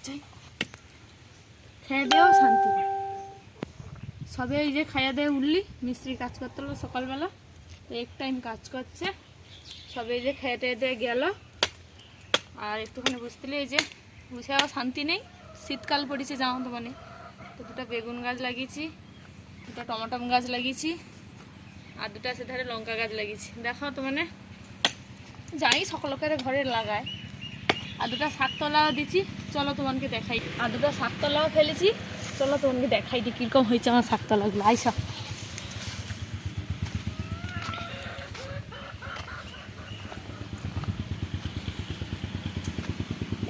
চাই, খেয়ে দেও শান্তি। সবে এই যে খাইয়া দিয়ে উঠলি, মিস্ত্রি কাজ করতে হলো সকালবেলা, তো এক টাইম কাজ করছে। সবে এই যে খেয়ে টেয়ে দিয়ে গেল, আর একটুখানি বুঝতেলে এই যে বুঝেও শান্তি নেই। শীতকাল পড়েছে জানো তো, মানে তো দুটো বেগুন গাছ লাগিয়েছি, দুটো টমাটম গাছ লাগিয়েছি, আর দুটো সেধারে লঙ্কা গাছ লাগিয়েছি। দেখো তো মানে যাই সকল লোকের ঘরে লাগায়। আর দুটো শাকতলাও দিচ্ছি, চলো তোমাকে দেখাই। আর দুটো শাকতলাও ফেলেছি, চলো তোমাকে দেখাই দি কীরকম হয়েছে আমার শাকতলাগুলো। আইসা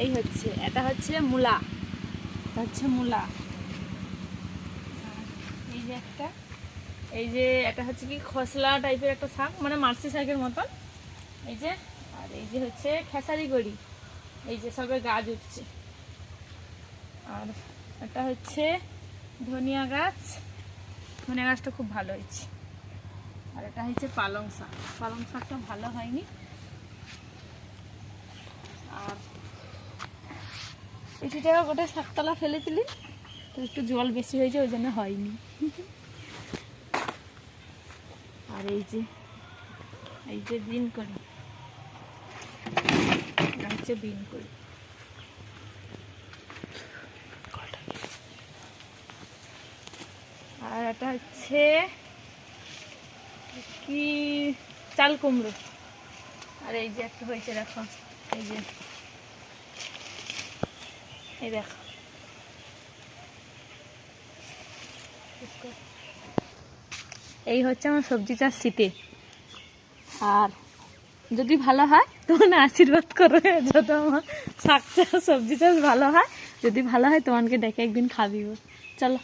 এই হচ্ছে, এটা হচ্ছে মূলা, মূলা। এই যে একটা, এই যে এটা হচ্ছে কি খসলা টাইপের একটা শাক, মানে মার্সি শাকের মতন। এই যে, আর এই যে হচ্ছে খেসারি গড়ি, এই যে সবে গাছ উঠছে। আর এটা হচ্ছে ধনিয়া গাছ, ধনিয়া গাছটা খুব ভালো হয়েছে। আর এটা হচ্ছে পালং শাক, পালং শাকটা ভালো হয়নি। আর এটিটা গোটা শাকতলা ফেলে দিলি, তো একটু জল বেশি হয়েছে ওই জন্য হয়নি। আর এই যে বিন করি, হচ্ছে বিন করি। আর এটা হচ্ছে কি চাল কুমড়ো। আর এই যে একটা হয়েছে দেখো, এই যে এই দেখো, এই হচ্ছে আমার সবজি চাষ শীতে। আর যদি ভালো হয় তোমার আশীর্বাদ করো, যত আমার শাক চাষ সবজি চাষ ভালো হয়, যদি ভালো হয় তোমাকে ডেকে একদিন খাবিও। চলো।